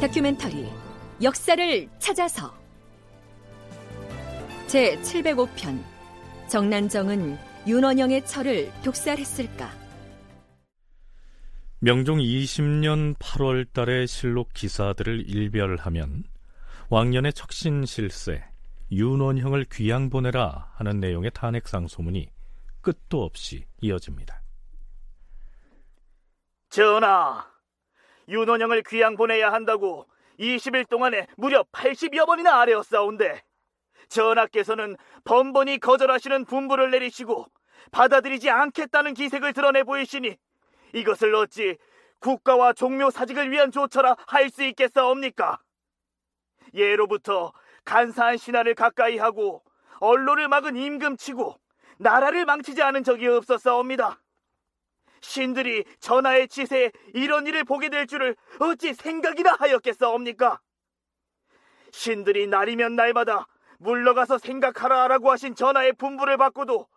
다큐멘터리 역사를 찾아서 제705편 정난정은 윤원영의 처를 독살했을까. 명종 20년 8월 달에 실록 기사들을 일별하면 왕년의 척신실세 윤원형을 귀양 보내라 하는 내용의 탄핵상 소문이 끝도 없이 이어집니다. 전하, 윤원형을 귀양 보내야 한다고 20일 동안에 무려 80여 번이나 아뢰었사온데 전하께서는 번번이 거절하시는 분부를 내리시고 받아들이지 않겠다는 기색을 드러내 보이시니 이것을 어찌 국가와 종묘 사직을 위한 조처라 할 수 있겠사옵니까? 예로부터 간사한 신하를 가까이 하고 언로를 막은 임금치고 나라를 망치지 않은 적이 없었사옵니다. 신들이 전하의 치세에 이런 일을 보게 될 줄을 어찌 생각이나 하였겠사옵니까? 신들이 날이면 날마다 물러가서 생각하라라고 하신 전하의 분부를 받고도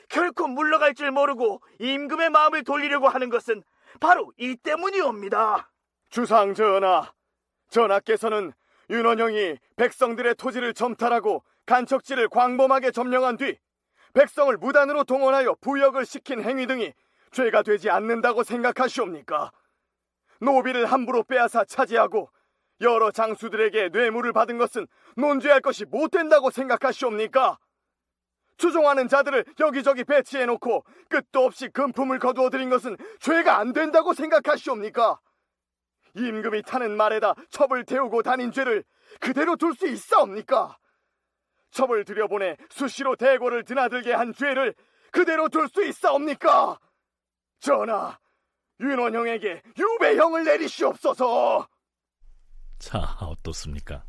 결코 물러갈 줄 모르고 임금의 마음을 돌리려고 하는 것은 바로 이 때문이옵니다. 주상 전하, 전하께서는 윤원형이 백성들의 토지를 점탈하고 간척지를 광범하게 점령한 뒤 백성을 무단으로 동원하여 부역을 시킨 행위 등이 죄가 되지 않는다고 생각하시옵니까? 노비를 함부로 빼앗아 차지하고 여러 장수들에게 뇌물을 받은 것은 논죄할 것이 못된다고 생각하시옵니까? 추종하는 자들을 여기저기 배치해놓고 끝도 없이 금품을 거두어들인 것은 죄가 안 된다고 생각하시옵니까? 임금이 타는 말에다 첩을 태우고 다닌 죄를 그대로 둘 수 있사옵니까? 첩을 들여보내 수시로 대궐을 드나들게 한 죄를 그대로 둘 수 있사옵니까? 전하, 윤원형에게 유배형을 내리시옵소서. 자, 어떻습니까?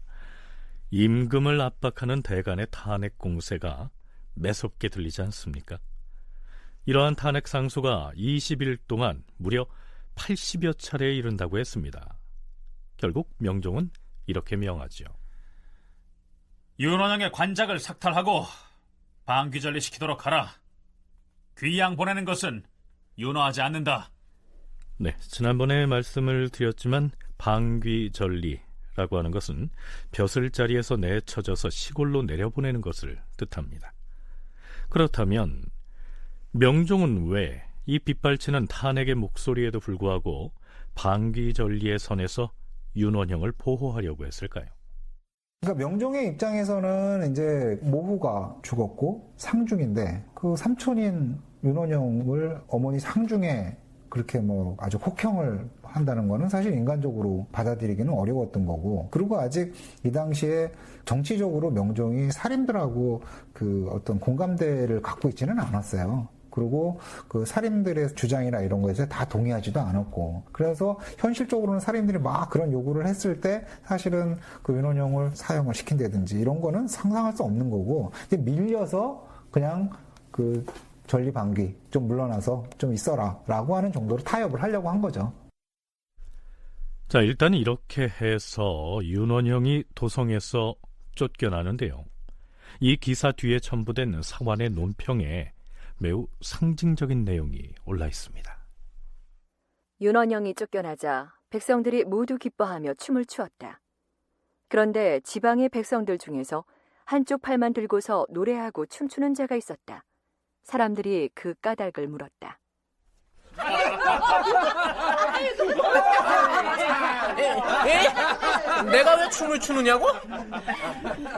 임금을 압박하는 대간의 탄핵 공세가 매섭게 들리지 않습니까? 이러한 탄핵 상소가 20일 동안 무려 80여 차례에 이른다고 했습니다. 결국 명종은 이렇게 명하죠. 윤원영의 관작을 삭탈하고 방귀전리시키도록 하라. 귀양 보내는 것은 윤호하지 않는다. 네, 지난번에 말씀을 드렸지만 방귀전리라고 하는 것은 벼슬자리에서 내쳐져서 시골로 내려보내는 것을 뜻합니다. 그렇다면 명종은 왜 이 빗발치는 탄핵의 목소리에도 불구하고 방귀전리의 선에서 윤원형을 보호하려고 했을까요? 그러니까 명종의 입장에서는 이제 모후가 죽었고 상중인데 그 삼촌인 윤원형을 어머니 상중에 그렇게 뭐 아주 혹형을 한다는 거는 사실 인간적으로 받아들이기는 어려웠던 거고, 그리고 아직 이 당시에 정치적으로 명종이 살인들하고 그 어떤 공감대를 갖고 있지는 않았어요. 그리고 그 살인들의 주장이나 이런 것에 다 동의하지도 않았고, 그래서 현실적으로는 살인들이 막 그런 요구를 했을 때 사실은 그 윤원형을 사형을 시킨다든지 이런 거는 상상할 수 없는 거고, 이제 밀려서 그냥 그 전리방귀 좀 물러나서 좀 있어라 라고 하는 정도로 타협을 하려고 한 거죠. 자, 일단 이렇게 해서 윤원형이 도성에서 쫓겨나는데요. 이 기사 뒤에 첨부된 사관의 논평에 매우 상징적인 내용이 올라 있습니다. 윤원영이 쫓겨나자 백성들이 모두 기뻐하며 춤을 추었다. 그런데 지방의 백성들 중에서 한쪽 팔만 들고서 노래하고 춤추는 자가 있었다. 사람들이 그 까닭을 물었다. 내가 왜 춤을 추느냐고?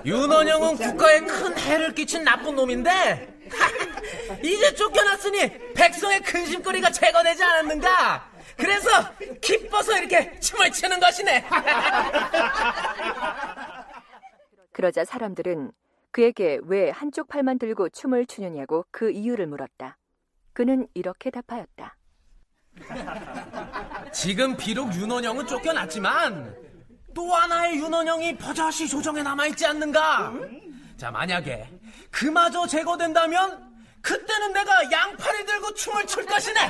윤원영은 국가에 큰 해를 끼친 나쁜 놈인데 이제 쫓겨났으니 백성의 근심거리가 제거되지 않았는가? 그래서 기뻐서 이렇게 춤을 추는 것이네. 그러자 사람들은 그에게 왜 한쪽 팔만 들고 춤을 추느냐고 그 이유를 물었다. 그는 이렇게 답하였다. 지금 비록 윤원영은 쫓겨났지만 또 하나의 윤원영이 버젓이 조정에 남아있지 않는가? 자, 만약에 그마저 제거된다면 그때는 내가 양팔을 들고 춤을 출 것이네.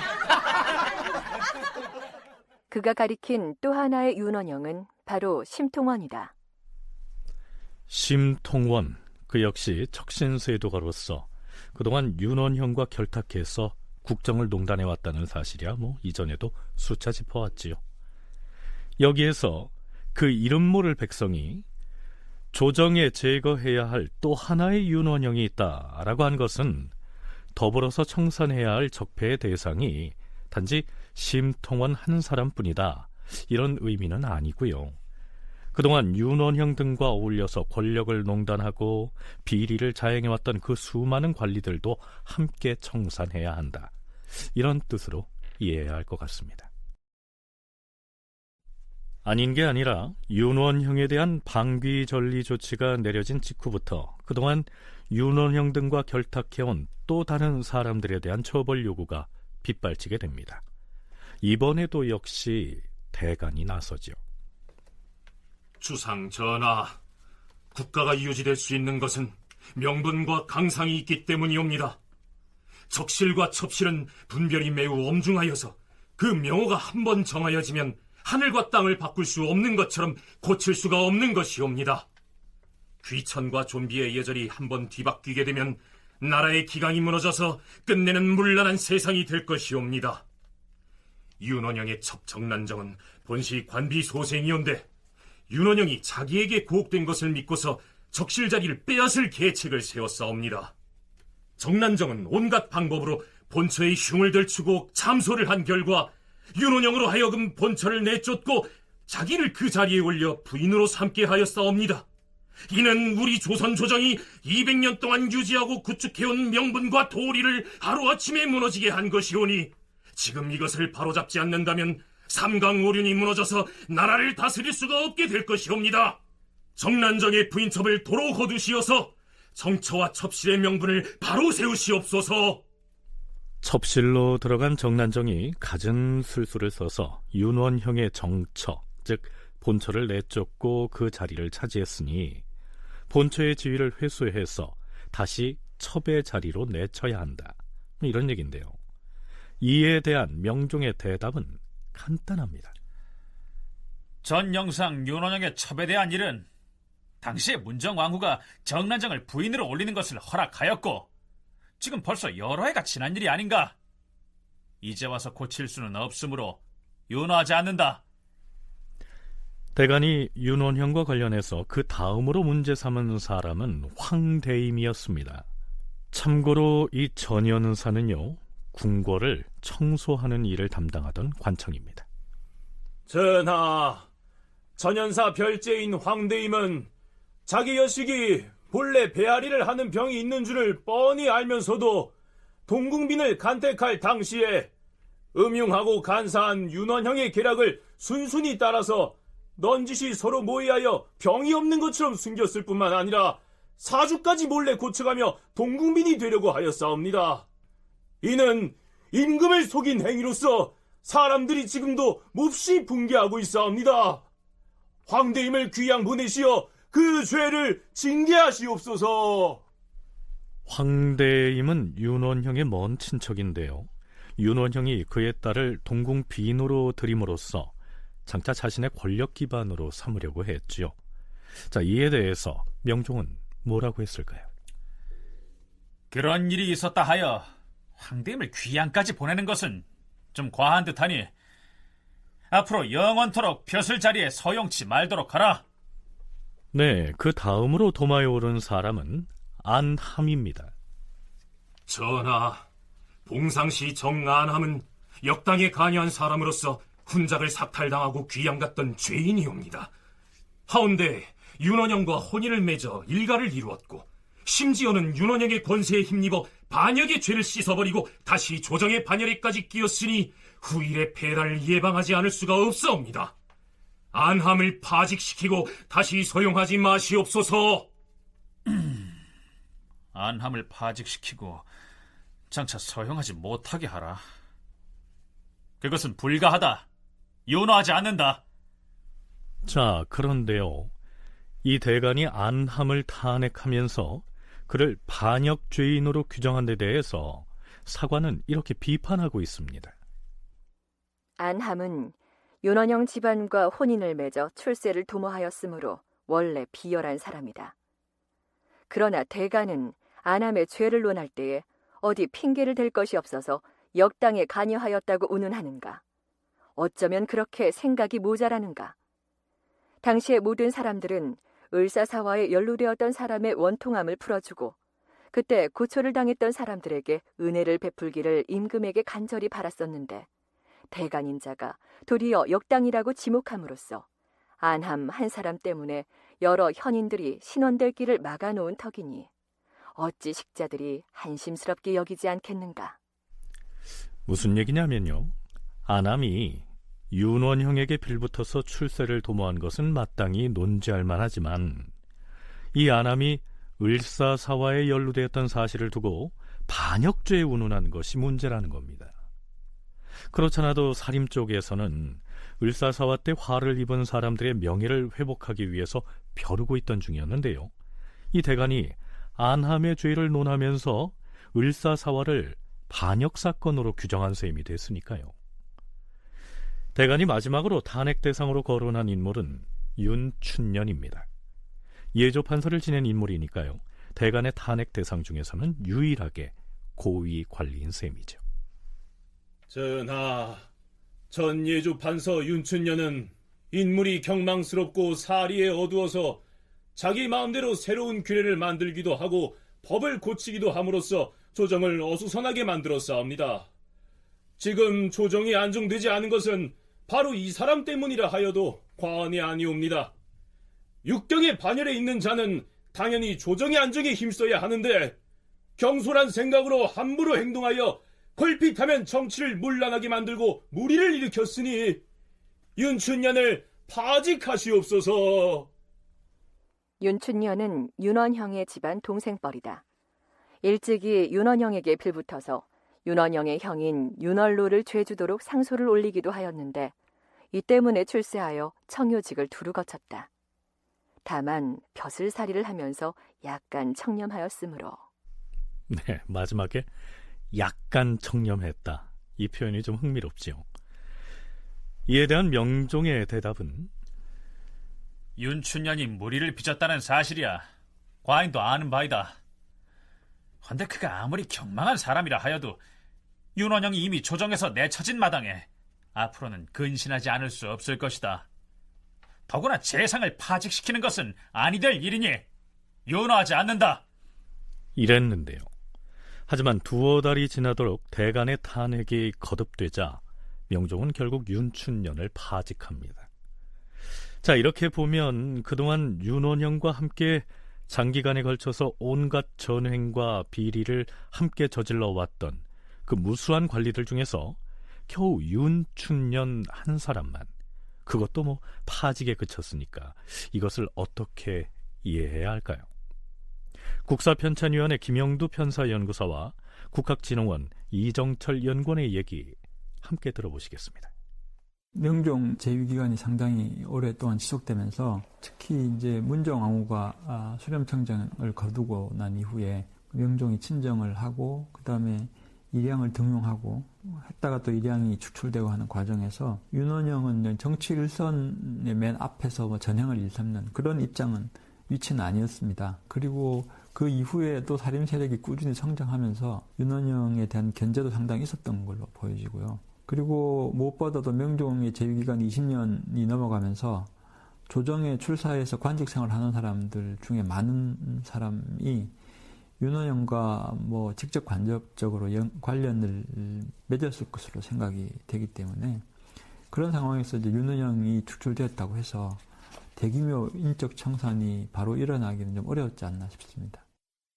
그가 가리킨 또 하나의 윤원영은 바로 심통원이다. 심통원, 그 역시 척신쇄도가로서 그동안 윤원형과 결탁해서 국정을 농단해왔다는 사실이야 이전에도 수차 짚어왔지요. 여기에서 그 이름 모를 백성이 조정에 제거해야 할 또 하나의 윤원형이 있다라고 한 것은 더불어서 청산해야 할 적폐의 대상이 단지 심통원 한 사람뿐이다, 이런 의미는 아니고요. 그동안 윤원형 등과 어울려서 권력을 농단하고 비리를 자행해왔던 그 수많은 관리들도 함께 청산해야 한다, 이런 뜻으로 이해해야 할 것 같습니다. 아닌 게 아니라 윤원형에 대한 방귀전리 조치가 내려진 직후부터 그동안 윤원형 등과 결탁해온 또 다른 사람들에 대한 처벌 요구가 빗발치게 됩니다. 이번에도 역시 대간이 나서죠. 주상 전하, 국가가 유지될 수 있는 것은 명분과 강상이 있기 때문이옵니다. 적실과 첩실은 분별이 매우 엄중하여서 그 명호가 한번 정하여지면 하늘과 땅을 바꿀 수 없는 것처럼 고칠 수가 없는 것이옵니다. 귀천과 좀비의 예절이 한번 뒤바뀌게 되면 나라의 기강이 무너져서 끝내는 문란한 세상이 될 것이옵니다. 윤원영의 첩정난정은 본시 관비 소생이온데 윤원영이 자기에게 구혹된 것을 믿고서 적실 자리를 빼앗을 계책을 세웠사옵니다. 정난정은 온갖 방법으로 본처의 흉을 들추고 참소를 한 결과 윤원영으로 하여금 본처를 내쫓고 자기를 그 자리에 올려 부인으로 삼게 하였사옵니다. 이는 우리 조선 조정이 200년 동안 유지하고 구축해온 명분과 도리를 하루아침에 무너지게 한 것이오니 지금 이것을 바로잡지 않는다면 삼강오륜이 무너져서 나라를 다스릴 수가 없게 될 것이옵니다. 정난정의 부인첩을 도로 거두시어서 정처와 첩실의 명분을 바로 세우시옵소서. 첩실로 들어간 정난정이 갖은 술수를 써서 윤원형의 정처, 즉 본처를 내쫓고 그 자리를 차지했으니 본처의 지위를 회수해서 다시 첩의 자리로 내쳐야 한다, 이런 얘기인데요. 이에 대한 명종의 대답은 간단합니다. 전 영상 윤원영의 첩에 대한 일은 당시에 문정왕후가 정난정을 부인으로 올리는 것을 허락하였고 지금 벌써 여러 해가 지난 일이 아닌가. 이제 와서 고칠 수는 없으므로 윤호하지 않는다. 대간이 윤원형과 관련해서 그 다음으로 문제 삼은 사람은 황대임이었습니다. 참고로 이 전현사는요, 궁궐을 청소하는 일을 담당하던 관청입니다. 전하, 전현사 별제인 황대임은 자기 여식이 본래 배앓이를 하는 병이 있는 줄을 뻔히 알면서도 동궁빈을 간택할 당시에 음흉하고 간사한 윤원형의 계략을 순순히 따라서 넌지시 서로 모의하여 병이 없는 것처럼 숨겼을 뿐만 아니라 사주까지 몰래 고쳐가며 동궁빈이 되려고 하였사옵니다. 이는 임금을 속인 행위로서 사람들이 지금도 몹시 붕괴하고 있사옵니다. 황대임을 귀양 보내시어 그 죄를 징계하시옵소서. 황대임은 윤원형의 먼 친척인데요, 윤원형이 그의 딸을 동궁 비노로 들임으로써 장차 자신의 권력 기반으로 삼으려고 했지요. 자, 이에 대해서 명종은 뭐라고 했을까요? 그런 일이 있었다 하여 황대임을 귀양까지 보내는 것은 좀 과한 듯하니 앞으로 영원토록 벼슬 자리에 서용치 말도록 하라. 네, 그 다음으로 도마에 오른 사람은 안함입니다. 전하, 봉상시 정안함은 역당에 관여한 사람으로서 훈작을 삭탈당하고 귀양갔던 죄인이옵니다. 하온데 윤원영과 혼인을 맺어 일가를 이루었고 심지어는 윤원영의 권세에 힘입어 반역의 죄를 씻어버리고 다시 조정의 반열에까지 끼었으니 후일의 폐단을 예방하지 않을 수가 없사옵니다. 안함을 파직시키고 다시 소용하지 마시옵소서. 안함을 파직시키고 장차 서용하지 못하게 하라. 그것은 불가하다. 윤호하지 않는다. 자, 그런데요, 이 대간이 안함을 탄핵하면서 그를 반역죄인으로 규정한 데 대해서 사관은 이렇게 비판하고 있습니다. 안함은 윤원영 집안과 혼인을 맺어 출세를 도모하였으므로 원래 비열한 사람이다. 그러나 대간은 안함의 죄를 논할 때에 어디 핑계를 댈 것이 없어서 역당에 관여하였다고 운운하는가? 어쩌면 그렇게 생각이 모자라는가? 당시의 모든 사람들은 을사사화에 연루되었던 사람의 원통함을 풀어주고 그때 고초를 당했던 사람들에게 은혜를 베풀기를 임금에게 간절히 바랐었는데 대간인 자가 도리어 역당이라고 지목함으로써 안함 한 사람 때문에 여러 현인들이 신원될 길을 막아놓은 터이니 어찌 식자들이 한심스럽게 여기지 않겠는가. 무슨 얘기냐면요. 안함이 윤원형에게 빌붙어서 출세를 도모한 것은 마땅히 논지할 만하지만 이 안함이 을사사화에 연루되었던 사실을 두고 반역죄에 운운한 것이 문제라는 겁니다. 그렇잖아도 사림 쪽에서는 을사사화 때 화를 입은 사람들의 명예를 회복하기 위해서 벼르고 있던 중이었는데요. 이 대간이 안함의 죄를 논하면서 을사사화를 반역사건으로 규정한 셈이 됐으니까요. 대간이 마지막으로 탄핵 대상으로 거론한 인물은 윤춘년입니다. 예조판서를 지낸 인물이니까요. 대간의 탄핵 대상 중에서는 유일하게 고위 관리인 셈이죠. 전하, 전 예조판서 윤춘년은 인물이 경망스럽고 사리에 어두워서 자기 마음대로 새로운 규례를 만들기도 하고 법을 고치기도 함으로써 조정을 어수선하게 만들었사옵니다. 지금 조정이 안정되지 않은 것은 바로 이 사람 때문이라 하여도 과언이 아니옵니다. 육경의 반열에 있는 자는 당연히 조정의 안정에 힘써야 하는데 경솔한 생각으로 함부로 행동하여 걸핏하면 정치를 문란하게 만들고 무리를 일으켰으니 윤춘년을 파직하시옵소서. 윤춘년은 윤원형의 집안 동생뻘이다. 일찍이 윤원형에게 빌붙어서 윤원형의 형인 윤얼로를 죄주도록 상소를 올리기도 하였는데 이 때문에 출세하여 청요직을 두루 거쳤다. 다만 벼슬살이를 하면서 약간 청렴하였으므로. 네, 마지막에 약간 청렴했다. 이 표현이 좀 흥미롭지요. 이에 대한 명종의 대답은 윤춘년이 무리를 빚었다는 사실이야 과인도 아는 바이다. 헌데 그가 아무리 경망한 사람이라 하여도 윤원영이 이미 조정에서 내처진 마당에 앞으로는 근신하지 않을 수 없을 것이다. 더구나 재상을 파직시키는 것은 아니 될 일이니 윤호하지 않는다. 이랬는데요. 하지만 두어 달이 지나도록 대간의 탄핵이 거듭되자 명종은 결국 윤춘년을 파직합니다. 자, 이렇게 보면 그동안 윤원형과 함께 장기간에 걸쳐서 온갖 전횡과 비리를 함께 저질러 왔던 그 무수한 관리들 중에서 겨우 윤춘년 한 사람만, 그것도 뭐 파직에 그쳤으니까 이것을 어떻게 이해해야 할까요? 국사편찬위원회 김영두 편사연구사와 국학진흥원 이정철 연구원의 얘기 함께 들어보시겠습니다. 명종 재위기간이 상당히 오랫동안 지속되면서 특히 이제 문정왕후가 수렴청정을 거두고 난 이후에 명종이 친정을 하고 그 다음에 일양을 등용하고 했다가 또 일양이 축출되고 하는 과정에서 윤원영은 정치 일선의 맨 앞에서 뭐 전횡을 일삼는 그런 위치는 아니었습니다. 그리고 그 이후에 또 사림 세력이 꾸준히 성장하면서 윤원영에 대한 견제도 상당히 있었던 걸로 보여지고요. 그리고 무엇보다도 명종의 재위기간이 20년이 넘어가면서 조정에 출사해서 관직 생활을 하는 사람들 중에 많은 사람이 윤원영과 뭐 직접 간접적으로 관련을 맺었을 것으로 생각이 되기 때문에 그런 상황에서 이제 윤원영이 축출되었다고 해서 대규모 인적 청산이 바로 일어나기는 좀 어려웠지 않나 싶습니다.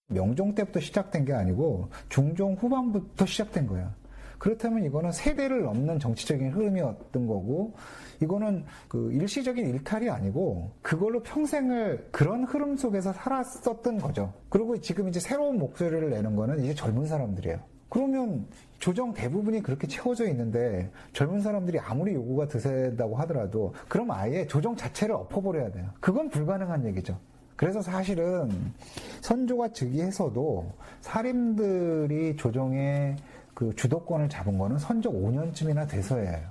명종 때부터 시작된 게 아니고 중종 후반부터 시작된 거예요. 그렇다면 이거는 세대를 넘는 정치적인 흐름이었던 거고, 이거는 그 일시적인 일탈이 아니고 그걸로 평생을 그런 흐름 속에서 살았었던 거죠. 그리고 지금 이제 새로운 목소리를 내는 거는 이제 젊은 사람들이에요. 그러면 조정 대부분이 그렇게 채워져 있는데 젊은 사람들이 아무리 요구가 드세다고 하더라도 그럼 아예 조정 자체를 엎어버려야 돼요. 그건 불가능한 얘기죠. 그래서 사실은 선조가 즉위해서도 사림들이 조정의 그 주도권을 잡은 거는 선조 5년쯤이나 돼서예요.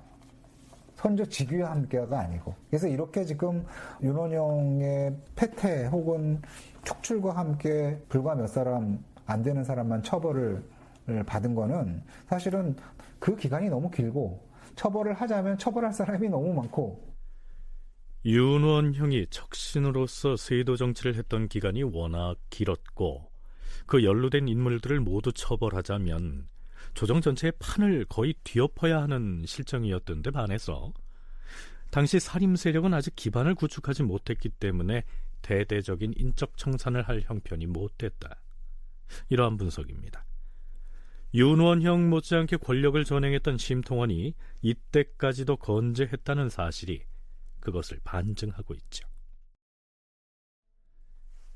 선조 즉위와 함께가 아니고. 그래서 이렇게 지금 윤원영의 패퇴 혹은 축출과 함께 불과 몇 사람 안 되는 사람만 처벌을 받은 거는 사실은 그 기간이 너무 길고 처벌을 하자면 처벌할 사람이 너무 많고. 윤원형이 척신으로서 세도 정치를 했던 기간이 워낙 길었고 그 연루된 인물들을 모두 처벌하자면 조정 전체의 판을 거의 뒤엎어야 하는 실정이었던 데 반해서 당시 사림 세력은 아직 기반을 구축하지 못했기 때문에 대대적인 인적 청산을 할 형편이 못됐다. 이러한 분석입니다. 윤원형 못지않게 권력을 전행했던 심통원이 이때까지도 건재했다는 사실이 그것을 반증하고 있죠.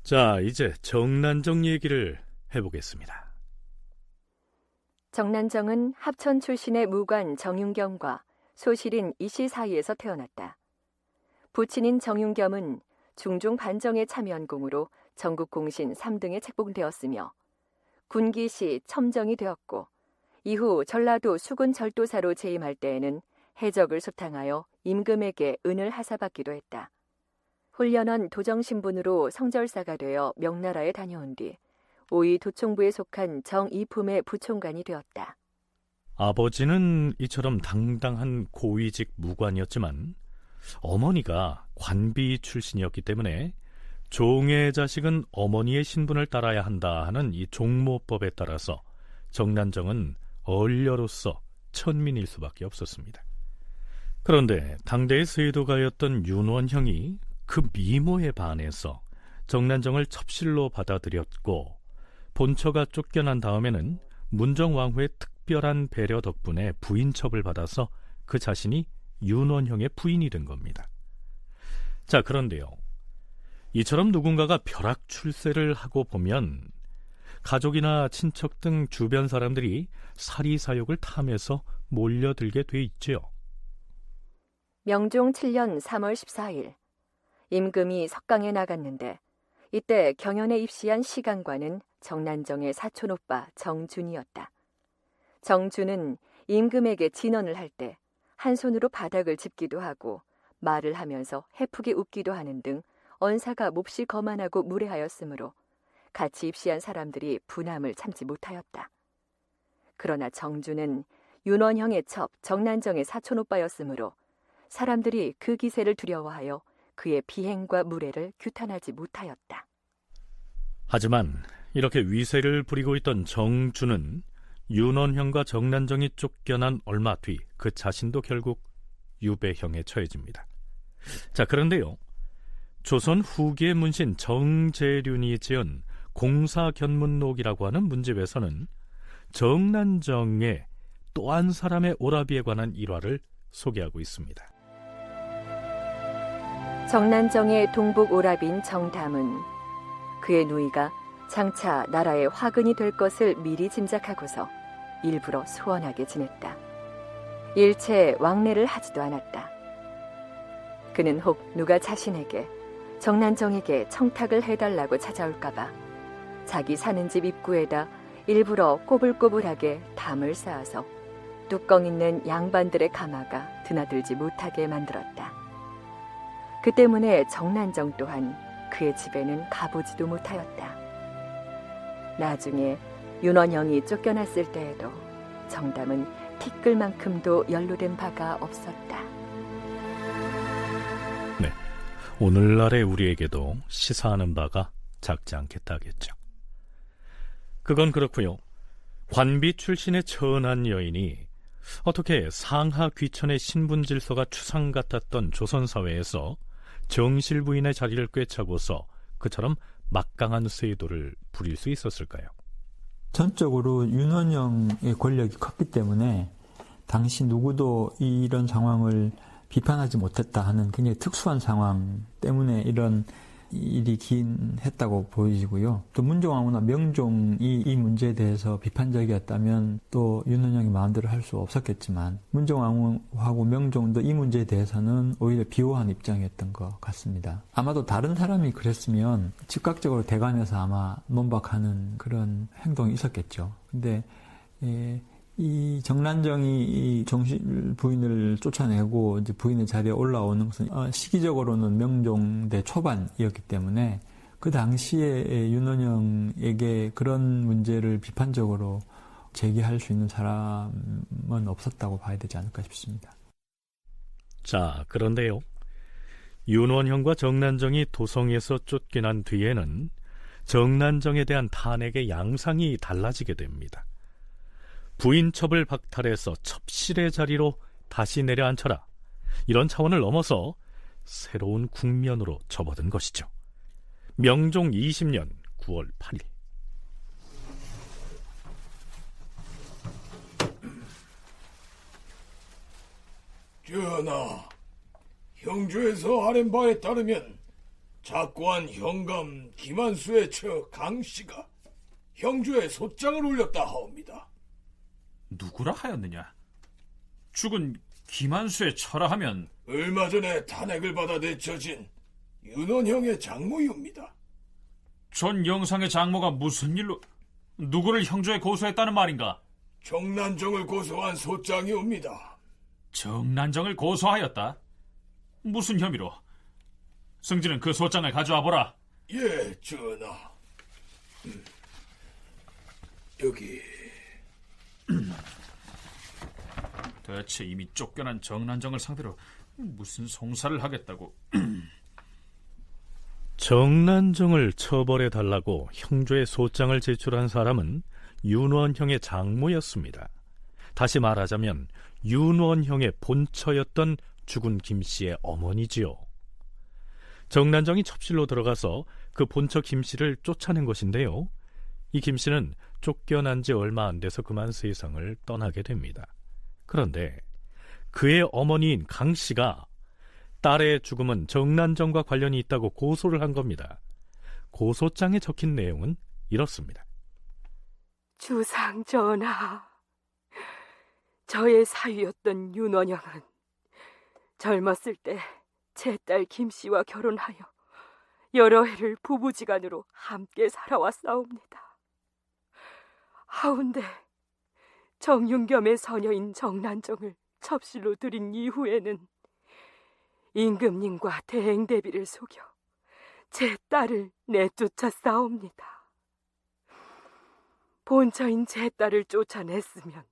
자, 이제 정난정 얘기를 해보겠습니다. 정난정은 합천 출신의 무관 정윤겸과 소실인 이씨 사이에서 태어났다. 부친인 정윤겸은 중종 반정에 참여한 공으로 전국 공신 3등에 책봉되었으며 군기시 첨정이 되었고 이후 전라도 수군 절도사로 재임할 때에는 해적을 소탕하여 임금에게 은을 하사받기도 했다. 훈련원 도정신분으로 성절사가 되어 명나라에 다녀온 뒤 오이 도총부에 속한 정이품의 부총관이 되었다. 아버지는 이처럼 당당한 고위직 무관이었지만 어머니가 관비 출신이었기 때문에 종의 자식은 어머니의 신분을 따라야 한다 하는 이 종모법에 따라서 정난정은 얼려로서 천민일 수밖에 없었습니다. 그런데 당대의 세도가였던 윤원형이 그 미모에 반해서 정난정을 첩실로 받아들였고 본처가 쫓겨난 다음에는 문정왕후의 특별한 배려 덕분에 부인첩을 받아서 그 자신이 윤원형의 부인이 된 겁니다. 자, 그런데요, 이처럼 누군가가 벼락 출세를 하고 보면 가족이나 친척 등 주변 사람들이 사리사욕을 탐해서 몰려들게 돼 있지요. 명종 7년 3월 14일 임금이 석강에 나갔는데 이때 경연에 입시한 시강관은 정난정의 사촌오빠 정준이었다. 정준은 임금에게 진언을 할 때 한 손으로 바닥을 짚기도 하고 말을 하면서 해프게 웃기도 하는 등 언사가 몹시 거만하고 무례하였으므로 같이 입시한 사람들이 분함을 참지 못하였다. 그러나 정준은 윤원형의 첩 정난정의 사촌오빠였으므로 사람들이 그 기세를 두려워하여 그의 비행과 무례를 규탄하지 못하였다. 하지만 이렇게 위세를 부리고 있던 정준은 윤원형과 정난정이 쫓겨난 얼마 뒤 그 자신도 결국 유배형에 처해집니다. 자, 그런데요, 조선 후기의 문신 정재륜이 지은 공사견문록이라고 하는 문집에서는 정난정의 또 한 사람의 오라비에 관한 일화를 소개하고 있습니다. 정난정의 동북 오라비인 정담은 그의 누이가 장차 나라의 화근이 될 것을 미리 짐작하고서 일부러 소원하게 지냈다. 일체 왕래를 하지도 않았다. 그는 혹 누가 자신에게 정난정에게 청탁을 해달라고 찾아올까봐 자기 사는 집 입구에다 일부러 꼬불꼬불하게 담을 쌓아서 뚜껑 있는 양반들의 가마가 드나들지 못하게 만들었다. 그 때문에 정난정 또한 그의 집에는 가보지도 못하였다. 나중에 윤원형이 쫓겨났을 때에도 정담은 티끌만큼도 연루된 바가 없었다. 네, 오늘날의 우리에게도 시사하는 바가 작지 않겠다겠죠. 그건 그렇고요. 관비 출신의 천한 여인이 어떻게 상하 귀천의 신분 질서가 추상 같았던 조선사회에서 정실 부인의 자리를 꿰차고서 그처럼 막강한 세도를 부릴 수 있었을까요? 전적으로 윤원영의 권력이 컸기 때문에 당시 누구도 이런 상황을 비판하지 못했다 하는 굉장히 특수한 상황 때문에 이런 일이 기인했다고 보이고요. 또 문종왕후나 명종이 이 문제에 대해서 비판적이었다면 또 윤원영이 마음대로 할 수 없었겠지만 문종왕후하고 명종도 이 문제에 대해서는 오히려 비호한 입장이었던 것 같습니다. 아마도 다른 사람이 그랬으면 즉각적으로 대감해서 아마 논박하는 그런 행동이 있었겠죠. 근데 이 정난정이 이 정실 부인을 쫓아내고 이제 부인의 자리에 올라오는 것은 시기적으로는 명종대 초반이었기 때문에 그 당시에 윤원영에게 그런 문제를 비판적으로 제기할 수 있는 사람은 없었다고 봐야 되지 않을까 싶습니다. 자, 그런데요, 윤원형과 정난정이 도성에서 쫓겨난 뒤에는 정난정에 대한 탄핵의 양상이 달라지게 됩니다. 부인첩을 박탈해서 첩실의 자리로 다시 내려앉혀라, 이런 차원을 넘어서 새로운 국면으로 접어든 것이죠. 명종 20년 9월 8일. 전하, 형조에서 아는 바에 따르면 작고한 형감 김한수의 처 강씨가 형조에 소장을 올렸다 하옵니다. 누구라 하였느냐? 죽은 김한수의 처라 하면 얼마 전에 탄핵을 받아 내쳐진 윤원형의 장모이옵니다. 전 영상의 장모가 무슨 일로 누구를 형조에 고소했다는 말인가? 정난정을 고소한 소장이옵니다. 정난정을 고소하였다? 무슨 혐의로? 승진은 그 소장을 가져와 보라. 예, 전하. 여기. 대체 이미 쫓겨난 정난정을 상대로 무슨 송사를 하겠다고? 정난정을 처벌해달라고 형조의 소장을 제출한 사람은 윤원형의 장모였습니다. 다시 말하자면 윤원형의 본처였던 죽은 김씨의 어머니지요. 정난정이 첩실로 들어가서 그 본처 김씨를 쫓아낸 것인데요. 이 김씨는 쫓겨난 지 얼마 안 돼서 그만 세상을 떠나게 됩니다. 그런데 그의 어머니인 강씨가 딸의 죽음은 정난정과 관련이 있다고 고소를 한 겁니다. 고소장에 적힌 내용은 이렇습니다. 주상 전하, 저의 사위였던 윤원영은 젊었을 때 제 딸 김씨와 결혼하여 여러 해를 부부지간으로 함께 살아왔사옵니다. 하운데 정윤겸의 서녀인 정난정을 첩실로 들인 이후에는 임금님과 대행대비를 속여 제 딸을 내쫓아 싸웁니다. 본처인 제 딸을 쫓아냈으면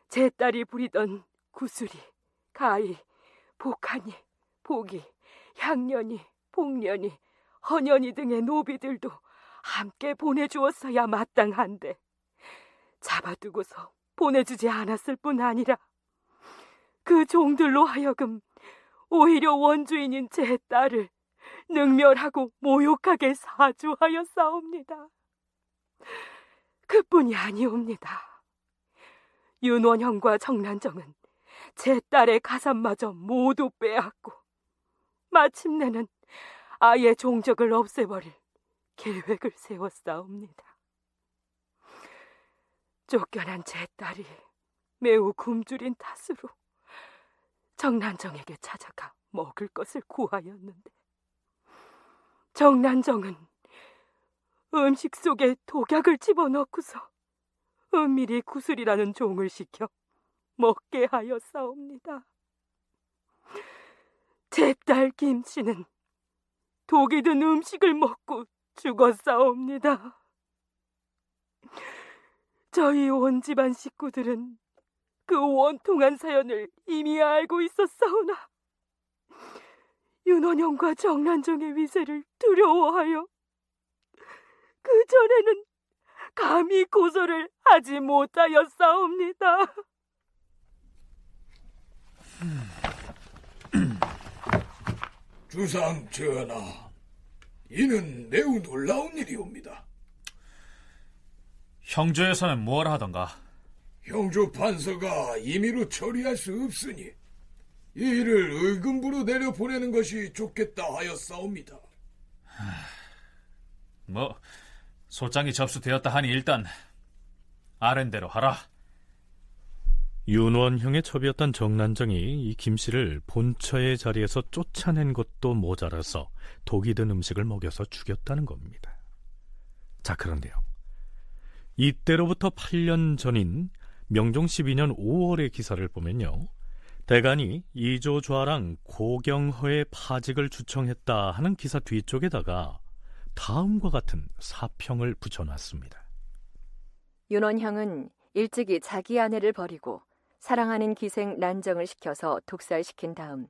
제 딸이 부리던 구수리, 가히, 복하니, 복이, 향년이, 복년이, 헌년이 등의 노비들도 함께 보내주었어야 마땅한데 잡아두고서 보내주지 않았을 뿐 아니라 그 종들로 하여금 오히려 원주인인 제 딸을 능멸하고 모욕하게 사주하였사옵니다. 그뿐이 아니옵니다. 윤원형과 정난정은 제 딸의 가산마저 모두 빼앗고 마침내는 아예 종적을 없애버릴 계획을 세웠사옵니다. 쫓겨난 제 딸이 매우 굶주린 탓으로 정난정에게 찾아가 먹을 것을 구하였는데 정난정은 음식 속에 독약을 집어넣고서 은밀히 구슬이라는 종을 시켜 먹게 하였사옵니다. 제 딸 김씨는 독이 든 음식을 먹고 죽었사옵니다. 저희 온 집안 식구들은 그 원통한 사연을 이미 알고 있었사오나 윤원영과 정난정의 위세를 두려워하여 그 전에는 감히 고소를 하지 못하였사옵니다. 주상 전하, 이는 매우 놀라운 일이옵니다. 형조에서는 뭘 하던가? 형조 판서가 임의로 처리할 수 없으니 이 일을 의금부로 내려보내는 것이 좋겠다 하였사옵니다. 뭐 소장이 접수되었다 하니 일단 아랜대로 하라. 윤원형의 첩이었던 정난정이 이 김씨를 본처의 자리에서 쫓아낸 것도 모자라서 독이 든 음식을 먹여서 죽였다는 겁니다. 자, 그런데요, 이때로부터 8년 전인 명종 12년 5월의 기사를 보면요, 대간이 이조좌랑 고경허의 파직을 주청했다 하는 기사 뒤쪽에다가 다음과 같은 사평을 붙여놨습니다. 윤원형은 일찍이 자기 아내를 버리고 사랑하는 기생 난정을 시켜서 독살시킨 다음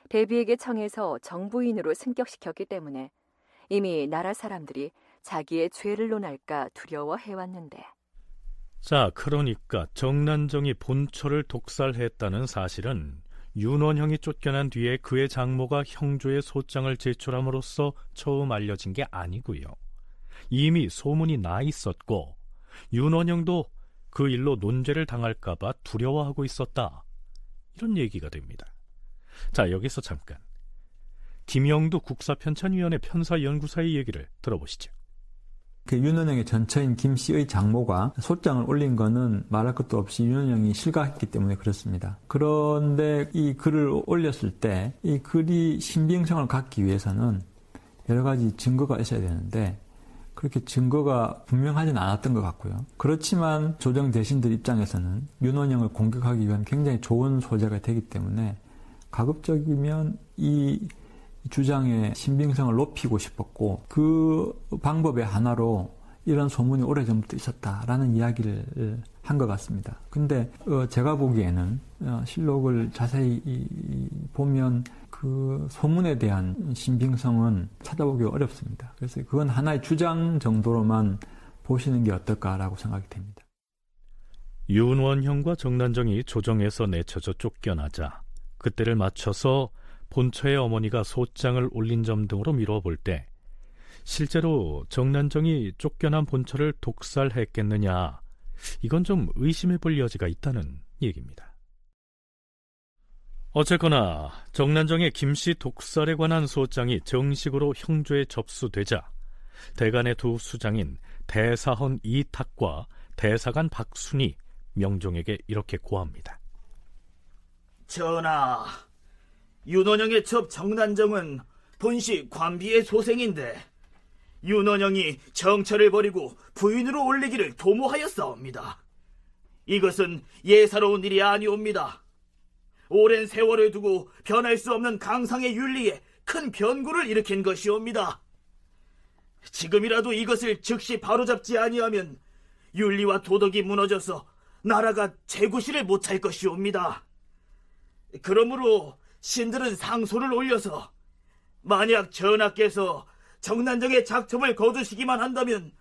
배비에게 청해서 정부인으로 승격시켰기 때문에 이미 나라 사람들이 자기의 죄를 논할까 두려워해왔는데. 자, 그러니까 정난정이 본처를 독살했다는 사실은 윤원형이 쫓겨난 뒤에 그의 장모가 형조에 소장을 제출함으로써 처음 알려진 게 아니고요. 이미 소문이 나 있었고 윤원형도 그 일로 논죄를 당할까봐 두려워하고 있었다. 이런 얘기가 됩니다. 자, 여기서 잠깐 김영두 국사편찬위원회 편사연구사의 얘기를 들어보시죠. 그 윤원형의 전처인 김씨의 장모가 소장을 올린 거는 말할 것도 없이 윤원형이 실각했기 때문에 그렇습니다. 그런데 이 글을 올렸을 때 이 글이 신빙성을 갖기 위해서는 여러 가지 증거가 있어야 되는데 그렇게 증거가 분명하진 않았던 것 같고요. 그렇지만 조정 대신들 입장에서는 윤원형을 공격하기 위한 굉장히 좋은 소재가 되기 때문에 가급적이면 이 주장의 신빙성을 높이고 싶었고 그 방법의 하나로 이런 소문이 오래전부터 있었다라는 이야기를 한 것 같습니다. 근데 제가 보기에는 실록을 자세히 보면 그 소문에 대한 신빙성은 찾아보기가 어렵습니다. 그래서 그건 하나의 주장 정도로만 보시는 게 어떨까라고 생각이 됩니다. 윤원형과 정난정이 조정에서 내쳐져 쫓겨나자 그때를 맞춰서 본처의 어머니가 소장을 올린 점 등으로 미뤄볼 때 실제로 정난정이 쫓겨난 본처를 독살했겠느냐, 이건 좀 의심해 볼 여지가 있다는 얘기입니다. 어쨌거나 정난정의 김씨 독살에 관한 소장이 정식으로 형조에 접수되자 대간의 두 수장인 대사헌 이탁과 대사관 박순이 명종에게 이렇게 고합니다. 전하, 윤원형의 첩 정난정은 본시 관비의 소생인데 윤원형이 정처를 버리고 부인으로 올리기를 도모하였사옵니다. 이것은 예사로운 일이 아니옵니다. 오랜 세월을 두고 변할 수 없는 강상의 윤리에 큰 변고를 일으킨 것이옵니다. 지금이라도 이것을 즉시 바로잡지 아니하면 윤리와 도덕이 무너져서 나라가 제구실을 못할 것이옵니다. 그러므로 신들은 상소를 올려서 만약 전하께서 정난정의 작첩을 거두시기만 한다면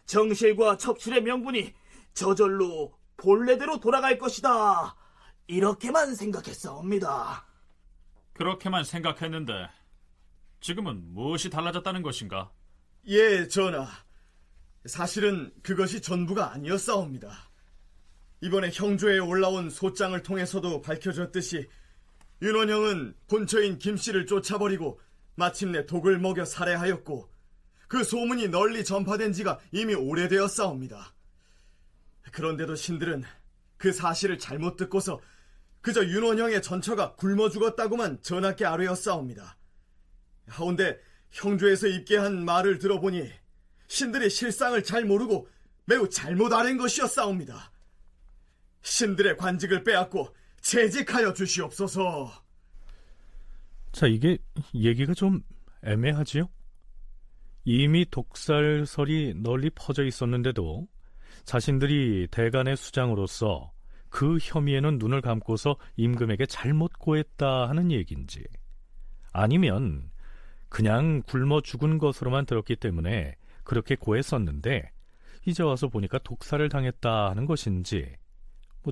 정실과 첩실의 명분이 저절로 본래대로 돌아갈 것이다, 이렇게만 생각했사옵니다. 그렇게만 생각했는데 지금은 무엇이 달라졌다는 것인가? 예, 전하. 사실은 그것이 전부가 아니었사옵니다. 이번에 형조에 올라온 소장을 통해서도 밝혀졌듯이 윤원형은 본처인 김씨를 쫓아버리고 마침내 독을 먹여 살해하였고 그 소문이 널리 전파된 지가 이미 오래되었사옵니다. 그런데도 신들은 그 사실을 잘못 듣고서 그저 윤원형의 전처가 굶어 죽었다고만 전하께 아뢰었사옵니다. 하온데 형조에서 입계한 말을 들어보니 신들이 실상을 잘 모르고 매우 잘못 아는 것이었사옵니다. 신들의 관직을 빼앗고 재직하여 주시옵소서. 자, 이게 얘기가 좀 애매하지요? 이미 독살설이 널리 퍼져 있었는데도 자신들이 대간의 수장으로서 그 혐의에는 눈을 감고서 임금에게 잘못 고했다 하는 얘기인지, 아니면 그냥 굶어 죽은 것으로만 들었기 때문에 그렇게 고했었는데 이제 와서 보니까 독살을 당했다 하는 것인지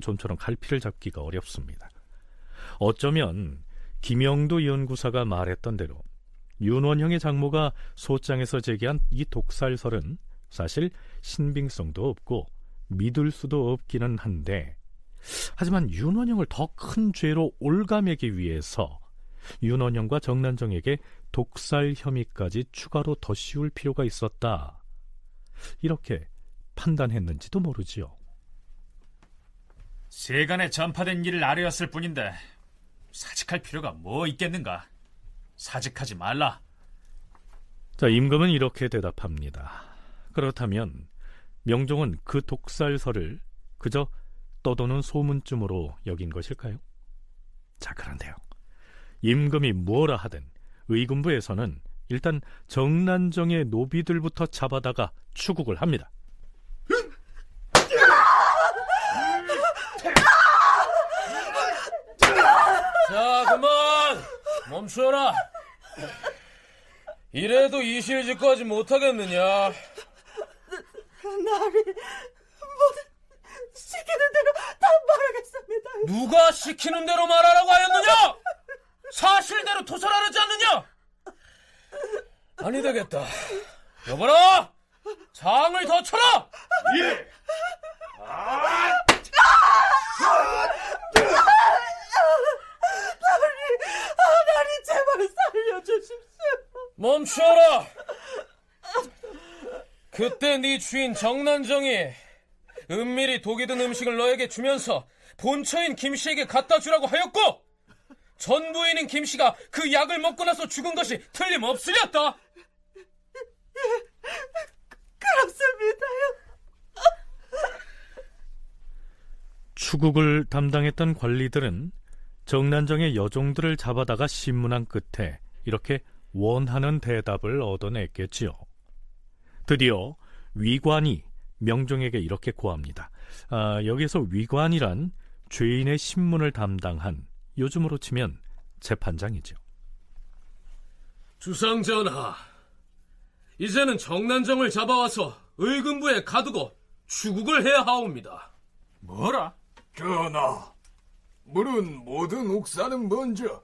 좀처럼 갈피를 잡기가 어렵습니다. 어쩌면 김영도 연구사가 말했던 대로 윤원형의 장모가 소장에서 제기한 이 독살설은 사실 신빙성도 없고 믿을 수도 없기는 한데, 하지만 윤원형을 더 큰 죄로 올가매기 위해서 윤원형과 정난정에게 독살 혐의까지 추가로 더 씌울 필요가 있었다, 이렇게 판단했는지도 모르지요. 세간에 전파된 일을 아뢰었을 뿐인데 사직할 필요가 뭐 있겠는가? 사직하지 말라. 자, 임금은 이렇게 대답합니다. 그렇다면 명종은 그 독살설을 그저 떠도는 소문쯤으로 여긴 것일까요? 자, 그런데요, 임금이 뭐라 하든 의군부에서는 일단 정난정의 노비들부터 잡아다가 추국을 합니다. 자, 그만! 멈춰라. 이래도 이실직고 하지 못하겠느냐? 나를 모든 시키는 대로 다 말하겠습니다. 누가 시키는 대로 말하라고 하였느냐? 사실대로 토설하지 않느냐? 아니 되겠다. 여보라! 장을 더 쳐라! 예! 나리 제발 살려주십시오. 멈춰라! 그때 네 주인 정난정이 은밀히 독이 든 음식을 너에게 주면서 본처인 김씨에게 갖다 주라고 하였고 전부인인 김씨가 그 약을 먹고 나서 죽은 것이 틀림없으렸다. 그렇습니다요. 추국을 담당했던 관리들은 정난정의 여종들을 잡아다가 신문한 끝에 이렇게 원하는 대답을 얻어냈겠지요. 드디어 위관이 명종에게 이렇게 고합니다. 여기서 위관이란 죄인의 신문을 담당한, 요즘으로 치면 재판장이죠. 주상전하, 이제는 정난정을 잡아와서 의금부에 가두고 추국을 해야 하옵니다. 뭐라? 전하, 물은 모든 옥사는 먼저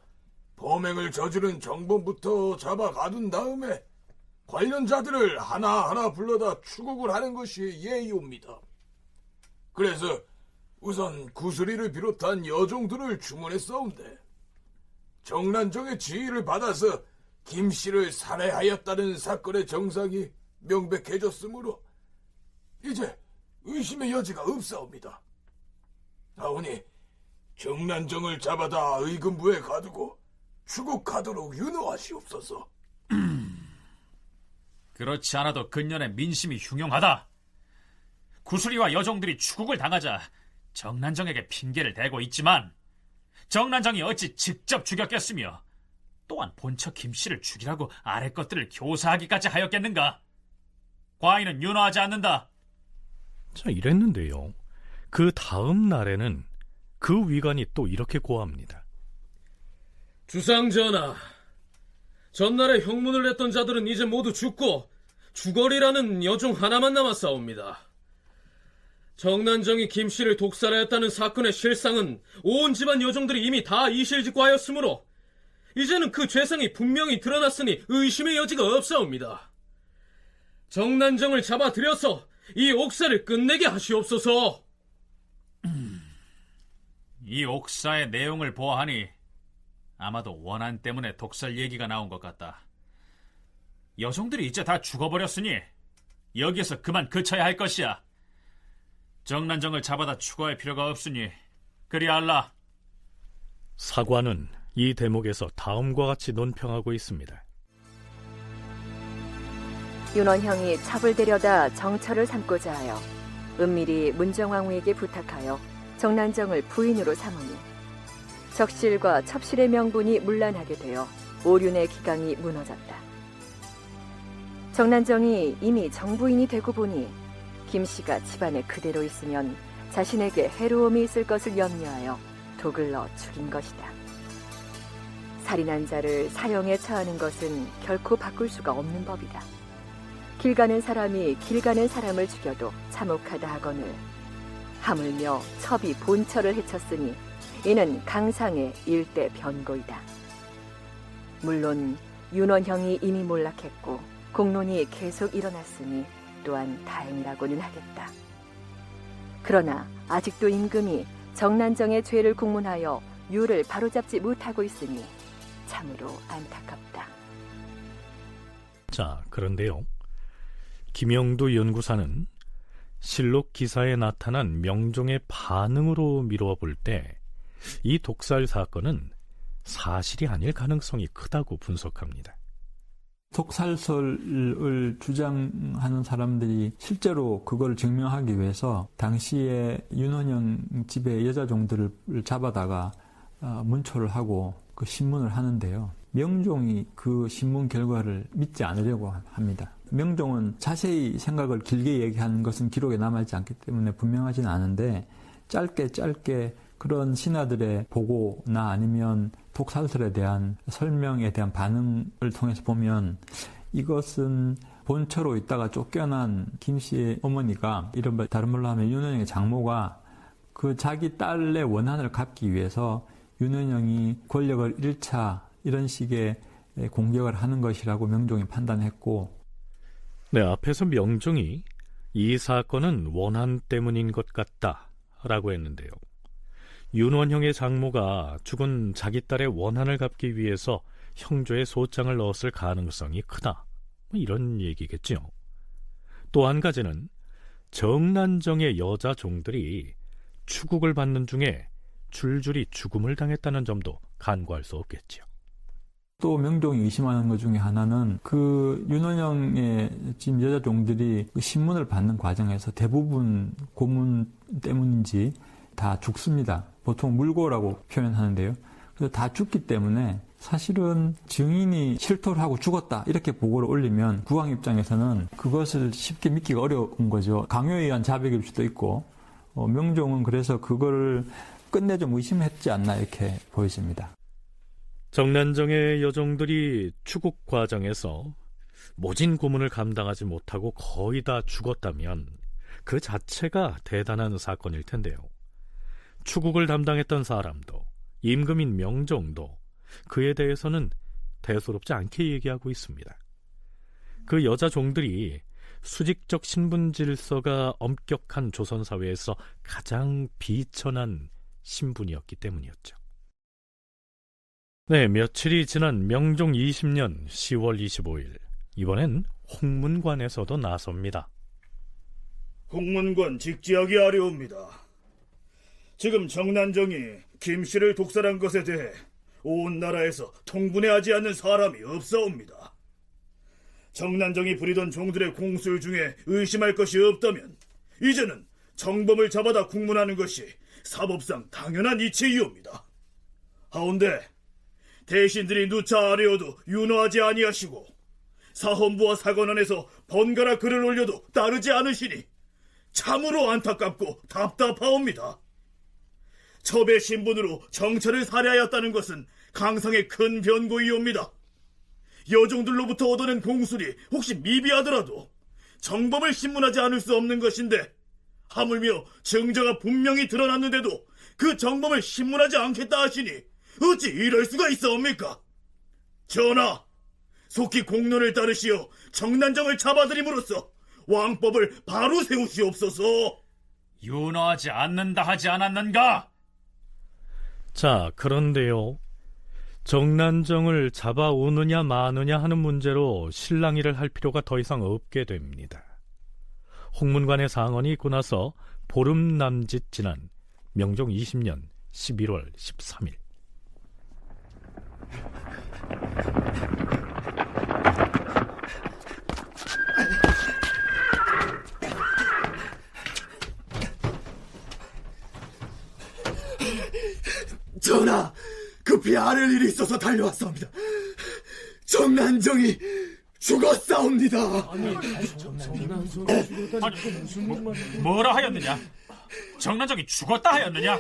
범행을 저지른 정범부터 잡아 가둔 다음에 관련자들을 하나하나 불러다 추국을 하는 것이 예의옵니다. 그래서 우선 구슬이를 비롯한 여종들을 주문했사온데 정난정의 지휘를 받아서 김씨를 살해하였다는 사건의 정상이 명백해졌으므로 이제 의심의 여지가 없사옵니다. 하오니 정난정을 잡아다 의금부에 가두고 추국하도록 윤호하시옵소서. 그렇지 않아도 근년의 민심이 흉흉하다. 구슬이와 여종들이 추국을 당하자 정난정에게 핑계를 대고 있지만 정난정이 어찌 직접 죽였겠으며 또한 본처 김씨를 죽이라고 아래 것들을 교사하기까지 하였겠는가? 과인은 윤호하지 않는다. 자, 이랬는데요. 그 다음 날에는 그 위관이 또 이렇게 고합니다. 주상전하, 전날에 형문을 냈던 자들은 이제 모두 죽고 주거리라는 여종 하나만 남았사옵니다. 정난정이 김씨를 독살하였다는 사건의 실상은 온 집안 여종들이 이미 다 이실직고하였으므로 이제는 그 죄상이 분명히 드러났으니 의심의 여지가 없사옵니다. 정난정을 잡아들여서 이 옥사를 끝내게 하시옵소서. 이 옥사의 내용을 보아하니 아마도 원한 때문에 독살 얘기가 나온 것 같다. 여종들이 이제 다 죽어버렸으니 여기에서 그만 그쳐야 할 것이야. 정난정을 잡아다 추구할 필요가 없으니 그리 알라. 사관은 이 대목에서 다음과 같이 논평하고 있습니다. 윤원형이 첩을 데려다 정처를 삼고자 하여 은밀히 문정왕후에게 부탁하여 정난정을 부인으로 삼으니 적실과 첩실의 명분이 문란하게 되어 오륜의 기강이 무너졌다. 정난정이 이미 정부인이 되고 보니 김씨가 집안에 그대로 있으면 자신에게 해로움이 있을 것을 염려하여 독을 넣어 죽인 것이다. 살인한 자를 사형에 처하는 것은 결코 바꿀 수가 없는 법이다. 길 가는 사람이 길 가는 사람을 죽여도 참혹하다 하거늘 하물며 첩이 본처를 해쳤으니 이는 강상의 일대 변고이다. 물론 윤원형이 이미 몰락했고 공론이 계속 일어났으니 또한 다행이라고는 하겠다. 그러나 아직도 임금이 정난정의 죄를 공문하여 유를 바로잡지 못하고 있으니 참으로 안타깝다. 자, 그런데요. 김영두 연구사는 실록 기사에 나타난 명종의 반응으로 미루어 볼 때 이 독살 사건은 사실이 아닐 가능성이 크다고 분석합니다. 독살설을 주장하는 사람들이 실제로 그걸 증명하기 위해서 당시에 윤원영 집의 여자종들을 잡아다가 문초를 하고 그 신문을 하는데요. 명종이 그 신문 결과를 믿지 않으려고 합니다. 명종은 자세히 생각을 길게 얘기하는 것은 기록에 남아있지 않기 때문에 분명하지는 않은데 짧게 그런 신하들의 보고나 아니면 독살설에 대한 설명에 대한 반응을 통해서 보면 이것은 본처로 있다가 쫓겨난 김 씨의 어머니가 이른바 다른 말로 하면 윤원영의 장모가 그 자기 딸의 원한을 갚기 위해서 윤원영이 권력을 잃자 이런 식의 공격을 하는 것이라고 명종이 판단했고, 네, 앞에서 명종이 이 사건은 원한 때문인 것 같다라고 했는데요. 윤원형의 장모가 죽은 자기 딸의 원한을 갚기 위해서 형조에 소장을 넣었을 가능성이 크다, 이런 얘기겠죠. 또 한 가지는 정난정의 여자 종들이 추국을 받는 중에 줄줄이 죽음을 당했다는 점도 간과할 수 없겠죠. 또 명종이 의심하는 것 중에 하나는 그 윤원영의 지금 여자 종들이 그 신문을 받는 과정에서 대부분 고문 때문인지 다 죽습니다. 보통 물고라고 표현하는데요. 그래서 다 죽기 때문에 사실은 증인이 실토를 하고 죽었다 이렇게 보고를 올리면 국왕 입장에서는 그것을 쉽게 믿기가 어려운 거죠. 강요에 의한 자백일 수도 있고, 명종은 그래서 그거를 끝내 좀 의심했지 않나 이렇게 보여집니다. 정난정의 여종들이 추국 과정에서 모진 고문을 감당하지 못하고 거의 다 죽었다면 그 자체가 대단한 사건일 텐데요. 추국을 담당했던 사람도 임금인 명종도 그에 대해서는 대수롭지 않게 얘기하고 있습니다. 그 여자 종들이 수직적 신분 질서가 엄격한 조선사회에서 가장 비천한 신분이었기 때문이었죠. 네, 며칠이 지난 명종 20년 10월 25일, 이번엔 홍문관에서도 나섭니다. 홍문관 직지하게 아뢰옵니다. 지금 정난정이 김씨를 독살한 것에 대해 온 나라에서 통분해하지 않는 사람이 없사옵니다. 정난정이 부리던 종들의 공술 중에 의심할 것이 없다면 이제는 정범을 잡아다 국문하는 것이 사법상 당연한 이치이옵니다. 하온데 대신들이 누차 아뢰어도 윤호하지 아니하시고 사헌부와 사관원에서 번갈아 글을 올려도 따르지 않으시니 참으로 안타깝고 답답하옵니다. 첩의 신분으로 정처를 살해하였다는 것은 강상의 큰 변고이옵니다. 여종들로부터 얻어낸 공술이 혹시 미비하더라도 정범을 신문하지 않을 수 없는 것인데, 하물며 증거가 분명히 드러났는데도 그 정범을 신문하지 않겠다 하시니 어찌 이럴 수가 있사옵니까? 전하, 속히 공론을 따르시어 정난정을 잡아들임으로써 왕법을 바로 세우시옵소서. 윤호하지 않는다 하지 않았는가? 자, 그런데요, 정난정을 잡아오느냐 마느냐 하는 문제로 실랑이를 할 필요가 더 이상 없게 됩니다. 홍문관의 상언이 있고 나서 보름 남짓 지난 명종 20년 11월 13일, 전하, 급히 아랠 일이 있어서 달려왔사옵니다. 정난정이 죽었사옵니다. 뭐라 하였느냐? 정난정이 죽었다 하였느냐?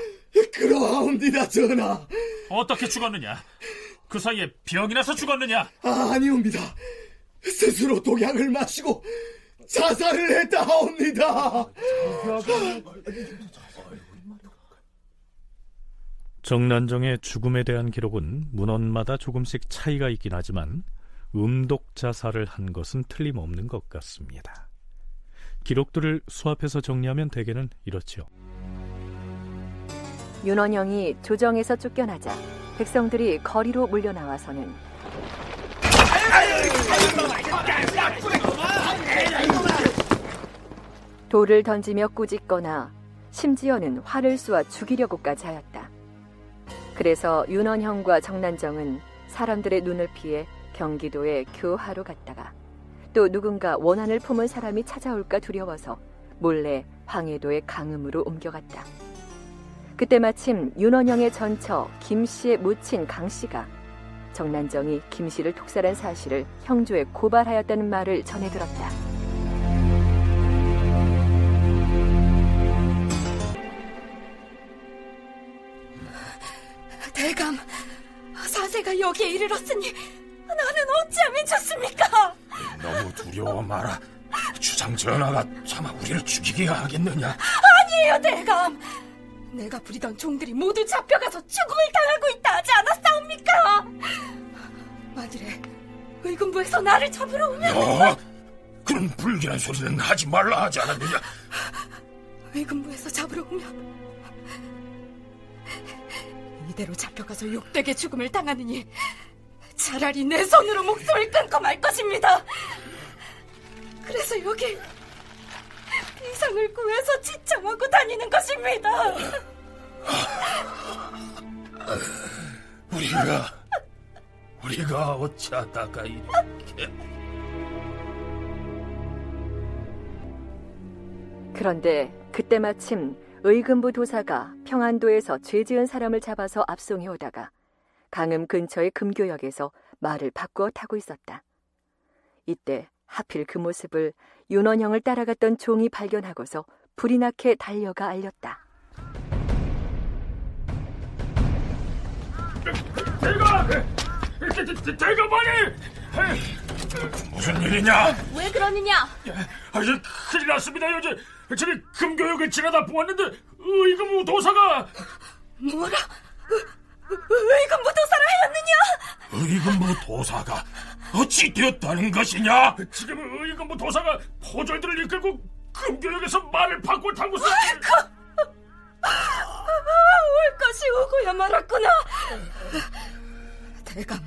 그러하옵니다, 전하. 어떻게 죽었느냐? 그 사이에 병이 나서 죽었느냐? 아니옵니다. 스스로 독약을 마시고 자살을 했다 하옵니다. 정난정의 죽음에 대한 기록은 문헌마다 조금씩 차이가 있긴 하지만 음독 자살을 한 것은 틀림없는 것 같습니다. 기록들을 수합해서 정리하면 대개는 이렇죠. 윤원영이 조정에서 쫓겨나자 백성들이 거리로 몰려나와서는 돌을 던지며 꾸짖거나 심지어는 활을 쏘아 죽이려고까지 하였다. 그래서 윤원형과 정난정은 사람들의 눈을 피해 경기도에 교하러 갔다가 또 누군가 원한을 품은 사람이 찾아올까 두려워서 몰래 황해도의 강음으로 옮겨갔다. 그때 마침 윤원형의 전처 김씨의 모친 강씨가 정난정이 김씨를 독살한 사실을 형조에 고발하였다는 말을 전해 들었다. 대감, 내가 여기에 이르렀으니 나는 어찌하면 좋습니까? 너무 두려워 마라. 주상 전하가 차마 우리를 죽이게 하겠느냐? 아니에요, 대감. 내가 부리던 종들이 모두 잡혀가서 죽음을 당하고 있다 하지 않았사옵니까? 만일에 의금부에서 나를 잡으러 오면 그런 불길한 소리는 하지 말라 하지 않았느냐? 의금부에서 잡으러 오면 이대로 잡혀가서 욕되게 죽음을 당하느니 차라리 내 손으로 목숨을 끊고 말 것입니다. 그래서 여기 비상을 구해서 지청하고 다니는 것입니다. 우리가 어찌하다가 이렇게... 그런데 그때 마침 의금부 도사가 평안도에서 죄 지은 사람을 잡아서 압송해 오다가 강음 근처의 금교역에서 말을 바꾸어 타고 있었다. 이때 하필 그 모습을 윤원형을 따라갔던 종이 발견하고서 불이 나게 달려가 알렸다. 대감아니! 무슨 일이냐? 왜 그러느냐? 큰일 났습니다. 요즘 저기 금교역을 지나다 보았는데 의금부 도사가... 뭐라? 의금부 도사를 하였느냐? 의금부 도사가 어찌 되었다는 것이냐? 지금 의금부 도사가 포졸들을 이끌고 금교역에서 말을 바꿔 타고서... 올 것이 오고야 말았구나. 대감,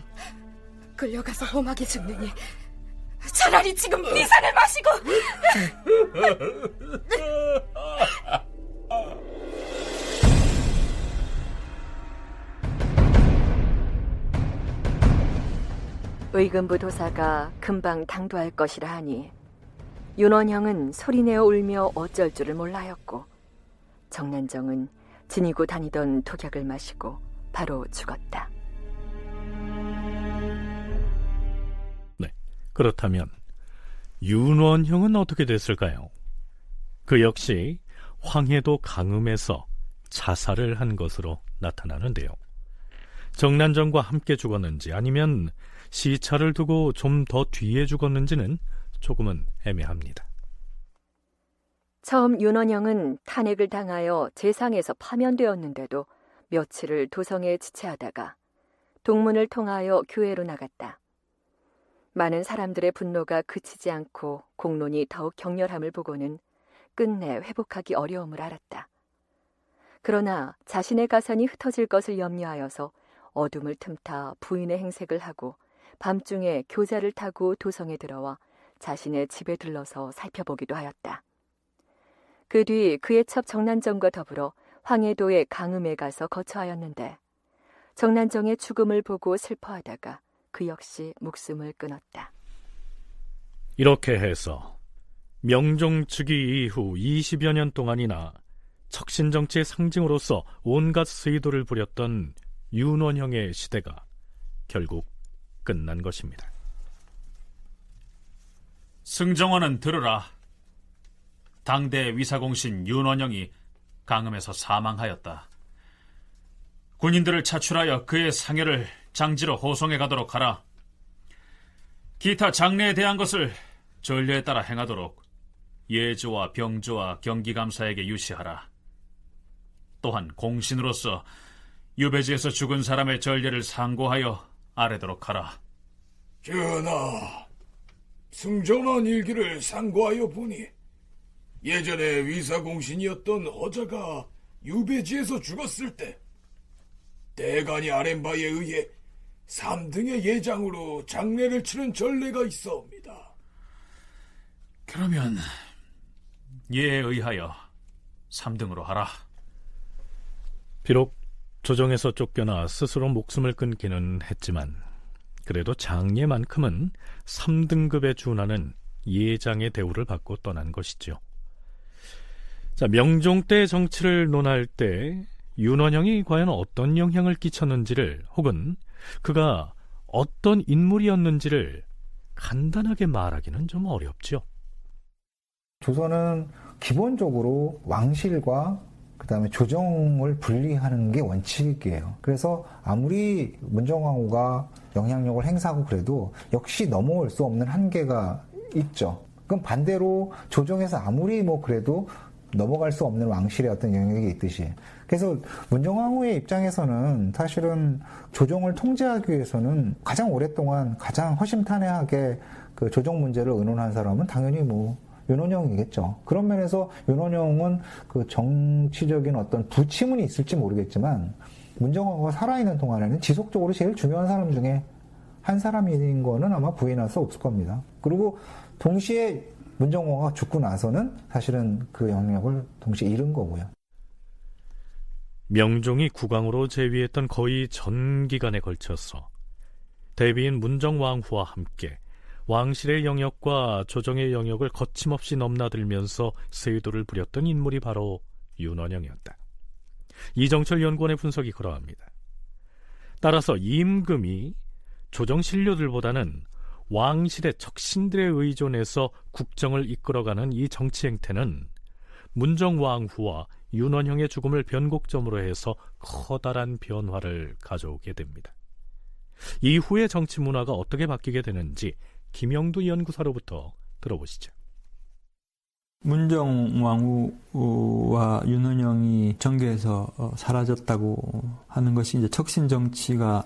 끌려가서 험하게 죽느니 차라리 지금 비산을 마시고... 의금부 도사가 금방 당도할 것이라 하니 윤원형은 소리내어 울며 어쩔 줄을 몰라였고 정난정은 지니고 다니던 독약을 마시고 바로 죽었다. 네, 그렇다면 윤원형은 어떻게 됐을까요? 그 역시 황해도 강음에서 자살을 한 것으로 나타나는데요. 정난정과 함께 죽었는지 아니면 시차를 두고 좀 더 뒤에 죽었는지는 조금은 애매합니다. 처음 윤원형은 탄핵을 당하여 재상에서 파면되었는데도 며칠을 도성에 지체하다가 동문을 통하여 교회로 나갔다. 많은 사람들의 분노가 그치지 않고 공론이 더욱 격렬함을 보고는 끝내 회복하기 어려움을 알았다. 그러나 자신의 가산이 흩어질 것을 염려하여서 어둠을 틈타 부인의 행색을 하고 밤중에 교자를 타고 도성에 들어와 자신의 집에 들러서 살펴보기도 하였다. 그 뒤 그의 첩 정난정과 더불어 황해도의 강음에 가서 거처하였는데 정난정의 죽음을 보고 슬퍼하다가 그 역시 목숨을 끊었다. 이렇게 해서 명종 즉위 이후 20여 년 동안이나 척신정치의 상징으로서 온갖 세도를 부렸던 윤원형의 시대가 결국 끝난 것입니다. 승정원은 들으라. 당대 위사공신 윤원형이 강음에서 사망하였다. 군인들을 차출하여 그의 상해를 장지로 호송해 가도록 하라. 기타 장례에 대한 것을 전례에 따라 행하도록 예조와 병조와 경기감사에게 유시하라. 또한 공신으로서 유배지에서 죽은 사람의 전례를 상고하여 아뢰도록 하라. 전하, 승정원 일기를 상고하여 보니 예전에 위사공신이었던 허자가 유배지에서 죽었을 때 대간이 아랜 바에 의해 3등의 예장으로 장례를 치른 전례가 있어옵니다. 그러면 예에 의하여 3등으로 하라. 비록 조정에서 쫓겨나 스스로 목숨을 끊기는 했지만 그래도 장례만큼은 3등급에 준하는 예장의 대우를 받고 떠난 것이죠. 자, 명종 때 정치를 논할 때 윤원형이 과연 어떤 영향을 끼쳤는지를 혹은 그가 어떤 인물이었는지를 간단하게 말하기는 좀 어렵죠. 조선은 기본적으로 왕실과 그다음에 조정을 분리하는 게 원칙이에요. 그래서 아무리 문정왕후가 영향력을 행사하고 그래도 역시 넘어올 수 없는 한계가 있죠. 그럼 반대로 조정에서 아무리 그래도 넘어갈 수 없는 왕실의 어떤 영역이 있듯이. 그래서 문정왕후의 입장에서는 사실은 조정을 통제하기 위해서는 가장 오랫동안 가장 허심탄회하게 그 조정 문제를 의논한 사람은 당연히 윤원영이겠죠. 그런 면에서 윤원영은 그 정치적인 어떤 부치문이 있을지 모르겠지만 문정왕후가 살아있는 동안에는 지속적으로 제일 중요한 사람 중에 한 사람인 거는 아마 부인할 수 없을 겁니다. 그리고 동시에 문정왕후가 죽고 나서는 사실은 그 영향력을 동시에 잃은 거고요. 명종이 국왕으로 재위했던 거의 전 기간에 걸쳐서 대비인 문정왕후와 함께 왕실의 영역과 조정의 영역을 거침없이 넘나들면서 세도를 부렸던 인물이 바로 윤원영이었다. 이정철 연구원의 분석이 그러합니다. 따라서 임금이 조정 신료들보다는 왕실의 척신들에 의존해서 국정을 이끌어가는 이 정치 행태는 문정왕후와 윤원형의 죽음을 변곡점으로 해서 커다란 변화를 가져오게 됩니다. 이후의 정치 문화가 어떻게 바뀌게 되는지 김영두 연구사로부터 들어보시죠. 문정왕후와 윤원영이 정계에서 사라졌다고 하는 것이 이제 척신 정치가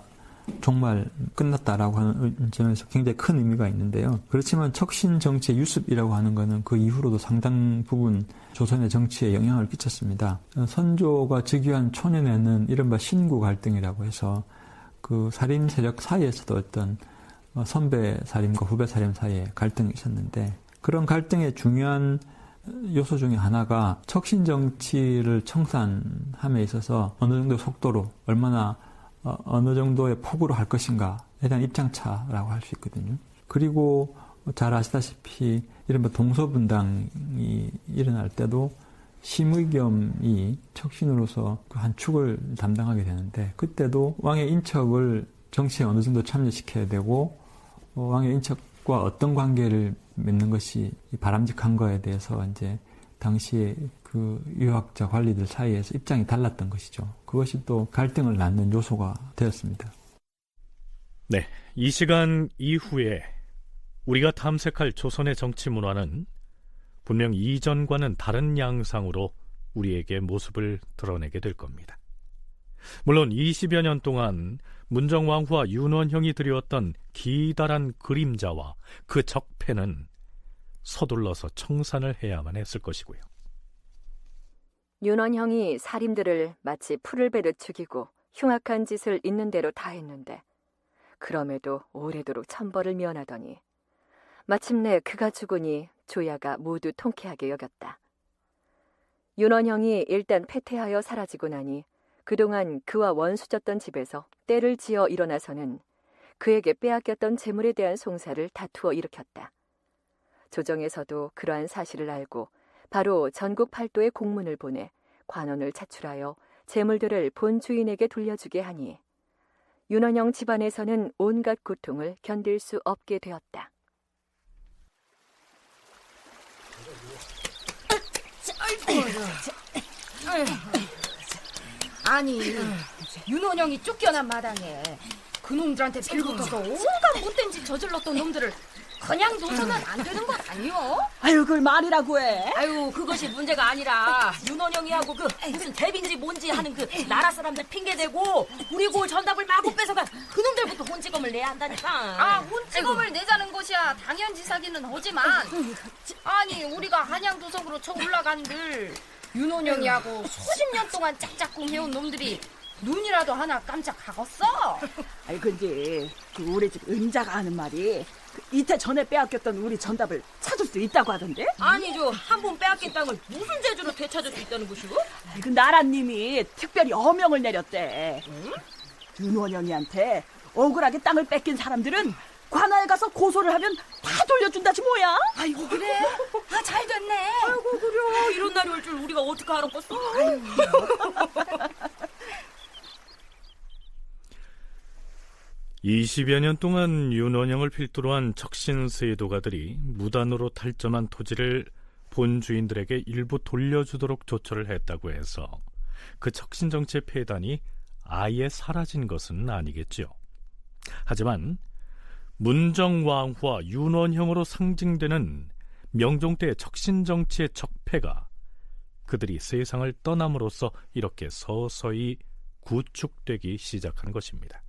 정말 끝났다라고 하는 점에서 굉장히 큰 의미가 있는데요. 그렇지만 척신 정치의 유습이라고 하는 것은 그 이후로도 상당 부분 조선의 정치에 영향을 끼쳤습니다. 선조가 즉위한 초년에는 이른바 신구 갈등이라고 해서 그 살림 세력 사이에서도 어떤 선배 살림과 후배 살림 사이에 갈등이 있었는데, 그런 갈등의 중요한 요소 중에 하나가 척신 정치를 청산함에 있어서 어느 정도 속도로 얼마나 어느 정도의 폭으로 할 것인가에 대한 입장차라고 할 수 있거든요. 그리고 잘 아시다시피 이른바 동서분당이 일어날 때도 심의겸이 척신으로서 그 한 축을 담당하게 되는데, 그때도 왕의 인척을 정치에 어느 정도 참여시켜야 되고 왕의 인척과 어떤 관계를 맺는 것이 바람직한 거에 대해서 이제 당시에 그 유학자 관리들 사이에서 입장이 달랐던 것이죠. 그것이 또 갈등을 낳는 요소가 되었습니다. 네, 이 시간 이후에 우리가 탐색할 조선의 정치 문화는 분명 이전과는 다른 양상으로 우리에게 모습을 드러내게 될 겁니다. 물론 20여 년 동안 문정왕후와 윤원형이 드리웠던 기다란 그림자와 그 적폐는 서둘러서 청산을 해야만 했을 것이고요. 윤원형이 살인들을 마치 풀을 베듯 죽이고 흉악한 짓을 있는 대로 다 했는데, 그럼에도 오래도록 천벌을 면하더니 마침내 그가 죽으니 조야가 모두 통쾌하게 여겼다. 윤원형이 일단 패퇴하여 사라지고 나니 그동안 그와 원수졌던 집에서 때를 지어 일어나서는 그에게 빼앗겼던 재물에 대한 송사를 다투어 일으켰다. 조정에서도 그러한 사실을 알고 바로 전국 팔도에 공문을 보내 관원을 차출하여 재물들을 본 주인에게 돌려주게 하니 윤원영 집안에서는 온갖 고통을 견딜 수 없게 되었다. 아니, 윤원영이 쫓겨난 마당에 그놈들한테 빌붙어서 온갖 못된 짓 저질렀던 놈들을 그냥 둬서는 안 되는 것 아니요? 아유, 그걸 말이라고 해. 아유, 그것이 문제가 아니라 윤원영이하고 그 무슨 대비인지 뭔지 하는 그 나라 사람들 핑계대고 우리 고 전답을 마구 뺏어간 그놈들부터 혼찌검을 내야 한다니까. 아, 혼찌검을 내자는 것이야 당연지사기는 하지만, 아니 우리가 한양도성으로 쳐 올라간들 윤원영이하고 수십 년 동안 짝짝꿍 해온 놈들이 눈이라도 하나 깜짝하겠어? 아니, 근데 그 우리 집 은자가 하는 말이 이태 전에 빼앗겼던 우리 전답을 찾을 수 있다고 하던데? 아니죠, 한 번 빼앗긴 땅을 무슨 재주로 되찾을 수 있다는 것이오? 그 나라님이 특별히 어명을 내렸대. 응? 윤원영이한테 억울하게 땅을 뺏긴 사람들은 관아에 가서 고소를 하면 다 돌려준다지 뭐야? 아이고, 그래? 아, 잘 됐네. 아이고, 그래. 이런 날이 올 줄 우리가 어떻게 알았겠어? 20여 년 동안 윤원영을 필두로 한 척신 세도가들이 무단으로 탈점한 토지를 본주인들에게 일부 돌려주도록 조처를 했다고 해서 그 척신정치의 폐단이 아예 사라진 것은 아니겠죠. 하지만 문정왕후와 윤원형으로 상징되는 명종 때의 척신정치의 적폐가 그들이 세상을 떠남으로써 이렇게 서서히 구축되기 시작한 것입니다.